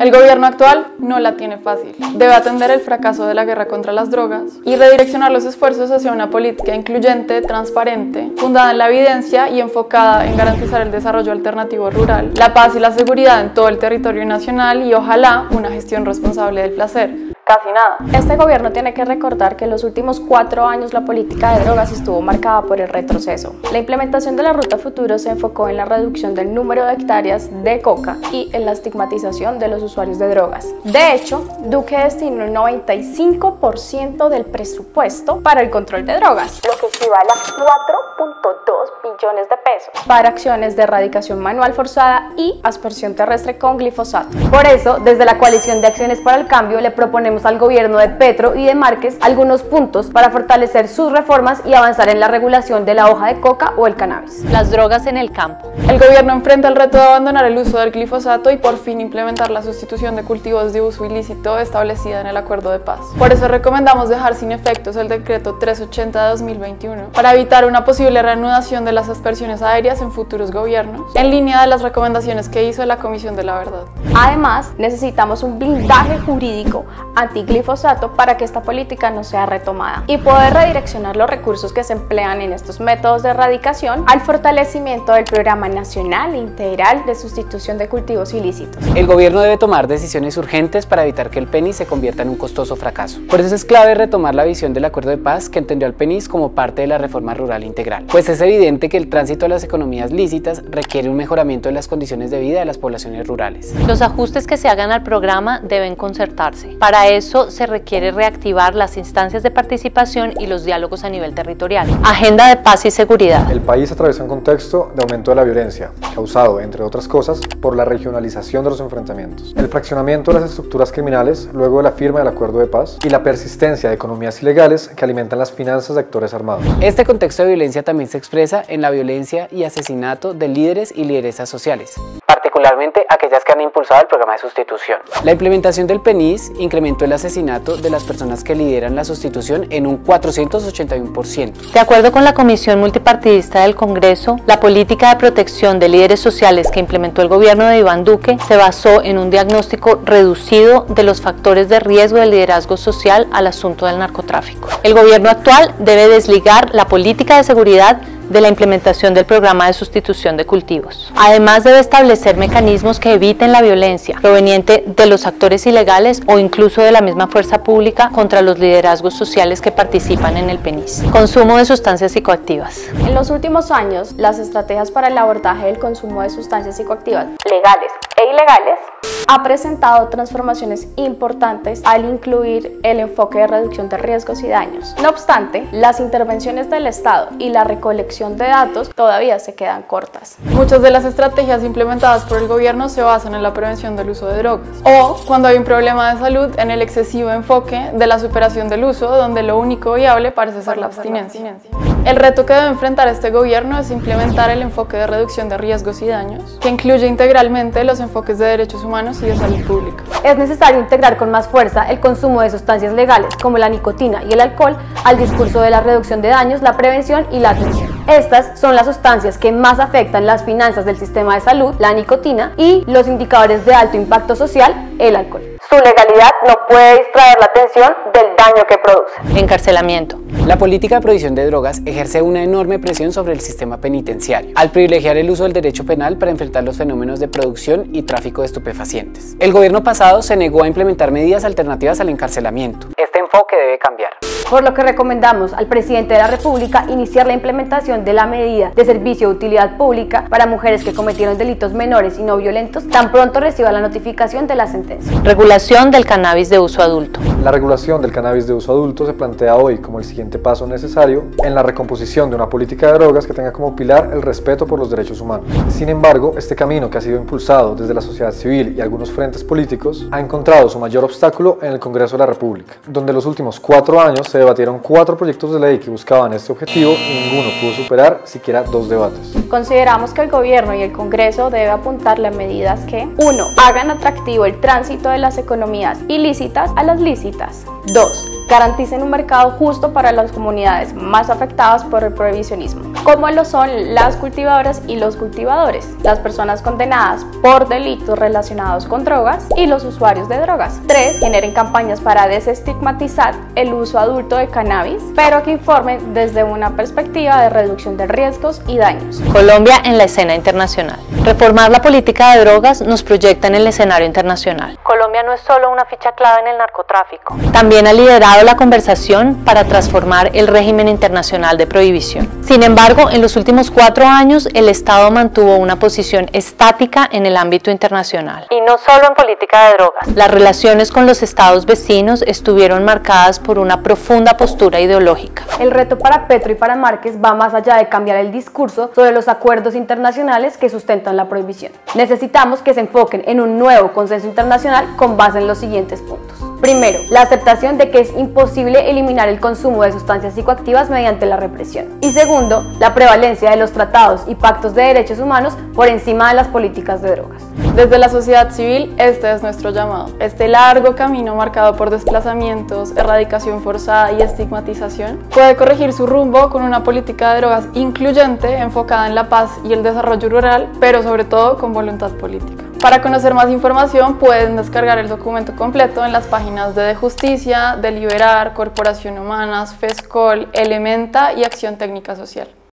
El gobierno actual no la tiene fácil. Debe atender el fracaso de la guerra contra las drogas y redireccionar los esfuerzos hacia una política incluyente, transparente, fundada en la evidencia y enfocada en garantizar el desarrollo alternativo rural, la paz y la seguridad en todo el territorio nacional y ojalá una gestión responsable del placer. Casi nada. Este gobierno tiene que recordar que en los últimos 4 años la política de drogas estuvo marcada por el retroceso. La implementación de la Ruta Futuro se enfocó en la reducción del número de hectáreas de coca y en la estigmatización de los usuarios de drogas. De hecho, Duque destinó el 95% del presupuesto para el control de drogas, lo que equivale a 4.2 billones de pesos, para acciones de erradicación manual forzada y aspersión terrestre con glifosato. Por eso, desde la Coalición de Acciones para el Cambio le proponemos al gobierno de Petro y de Márquez algunos puntos para fortalecer sus reformas y avanzar en la regulación de la hoja de coca o el cannabis. Las drogas en el campo. El gobierno enfrenta el reto de abandonar el uso del glifosato y por fin implementar la sustitución de cultivos de uso ilícito establecida en el Acuerdo de Paz. Por eso recomendamos dejar sin efectos el decreto 380 de 2021 para evitar una posible reanudación de las aspersiones aéreas en futuros gobiernos, en línea de las recomendaciones que hizo la Comisión de la Verdad. Además, necesitamos un blindaje jurídico antiglifosato para que esta política no sea retomada y poder redireccionar los recursos que se emplean en estos métodos de erradicación al fortalecimiento del Programa Nacional Integral de Sustitución de Cultivos Ilícitos. El gobierno debe tomar decisiones urgentes para evitar que el PENIS se convierta en un costoso fracaso. Por eso es clave retomar la visión del Acuerdo de Paz que entendió al PENIS como parte de la reforma rural integral, pues es evidente que el tránsito a las economías lícitas requiere un mejoramiento de las condiciones de vida de las poblaciones rurales. Los ajustes que se hagan al programa deben concertarse. Para eso se requiere reactivar las instancias de participación y los diálogos a nivel territorial. Agenda de paz y seguridad. El país atraviesa un contexto de aumento de la violencia, causado, entre otras cosas, por la regionalización de los enfrentamientos, el fraccionamiento de las estructuras criminales luego de la firma del Acuerdo de Paz y la persistencia de economías ilegales que alimentan las finanzas de actores armados. Este contexto de violencia también se expresa en la violencia y asesinato de líderes y lideresas sociales, particularmente aquellas que han impulsado el programa de sustitución. La implementación del PENIS incrementó el asesinato de las personas que lideran la sustitución en un 481%. De acuerdo con la Comisión Multipartidista del Congreso, la política de protección de líderes sociales que implementó el gobierno de Iván Duque se basó en un diagnóstico reducido de los factores de riesgo del liderazgo social al asunto del narcotráfico. El gobierno actual debe desligar la política de seguridad de la implementación del programa de sustitución de cultivos. Además, debe establecer mecanismos que eviten la violencia proveniente de los actores ilegales o incluso de la misma fuerza pública contra los liderazgos sociales que participan en el PENIS. Consumo de sustancias psicoactivas. En los últimos años, las estrategias para el abordaje del consumo de sustancias psicoactivas legales e ilegales ha presentado transformaciones importantes al incluir el enfoque de reducción de riesgos y daños. No obstante, las intervenciones del Estado y la recolección de datos todavía se quedan cortas. Muchas de las estrategias implementadas por el gobierno se basan en la prevención del uso de drogas o, cuando hay un problema de salud, en el excesivo enfoque de la superación del uso, donde lo único viable parece ser la abstinencia. El reto que debe enfrentar este gobierno es implementar el enfoque de reducción de riesgos y daños, que incluye integralmente los enfoques de derechos humanos y de salud pública. Es necesario integrar con más fuerza el consumo de sustancias legales como la nicotina y el alcohol al discurso de la reducción de daños, la prevención y la atención. Estas son las sustancias que más afectan las finanzas del sistema de salud, la nicotina, y los indicadores de alto impacto social, el alcohol. Su legalidad no puede distraer la atención del daño que produce. Encarcelamiento. La política de prohibición de drogas ejerce una enorme presión sobre el sistema penitenciario, al privilegiar el uso del derecho penal para enfrentar los fenómenos de producción y tráfico de estupefacientes. El gobierno pasado se negó a implementar medidas alternativas al encarcelamiento. Este enfoque debe cambiar. Por lo que recomendamos al presidente de la República iniciar la implementación de la medida de servicio de utilidad pública para mujeres que cometieron delitos menores y no violentos tan pronto reciba la notificación de la sentencia. Regulación del cannabis de uso adulto. La regulación del cannabis de uso adulto se plantea hoy como el siguiente paso necesario en la recomposición de una política de drogas que tenga como pilar el respeto por los derechos humanos. Sin embargo, este camino que ha sido impulsado desde la sociedad civil y algunos frentes políticos ha encontrado su mayor obstáculo en el Congreso de la República, donde en los últimos 4 años se debatieron 4 proyectos de ley que buscaban este objetivo y ninguno pudo superar siquiera 2 debates. Consideramos que el gobierno y el Congreso deben apuntarle a medidas que 1. Hagan atractivo el tránsito de las economías ilícitas a las lícitas. ilícitas. 2. Garanticen un mercado justo para las comunidades más afectadas por el prohibicionismo, como lo son las cultivadoras y los cultivadores, las personas condenadas por delitos relacionados con drogas y los usuarios de drogas. 3. Generen campañas para desestigmatizar el uso adulto de cannabis, pero que informen desde una perspectiva de reducción de riesgos y daños. Colombia en la escena internacional. Reformar la política de drogas nos proyecta en el escenario internacional. Colombia no es solo una ficha clave en el narcotráfico. También ha liderado la conversación para transformar el régimen internacional de prohibición. Sin embargo, en los últimos 4 años, el Estado mantuvo una posición estática en el ámbito internacional. Y no solo en política de drogas. Las relaciones con los estados vecinos estuvieron marcadas por una profunda postura ideológica. El reto para Petro y para Márquez va más allá de cambiar el discurso sobre los acuerdos internacionales que sustentan la prohibición. Necesitamos que se enfoquen en un nuevo consenso internacional con base en los siguientes puntos. Primero, la aceptación de que es imposible eliminar el consumo de sustancias psicoactivas mediante la represión. Y segundo, la prevalencia de los tratados y pactos de derechos humanos por encima de las políticas de drogas. Desde la sociedad civil, este es nuestro llamado. Este largo camino marcado por desplazamientos, erradicación forzada y estigmatización puede corregir su rumbo con una política de drogas incluyente, enfocada en la paz y el desarrollo rural, pero sobre todo con voluntad política. Para conocer más información pueden descargar el documento completo en las páginas de Justicia, de Liberar, Corporación Humanas, FESCOL, Elementa y Acción Técnica Social.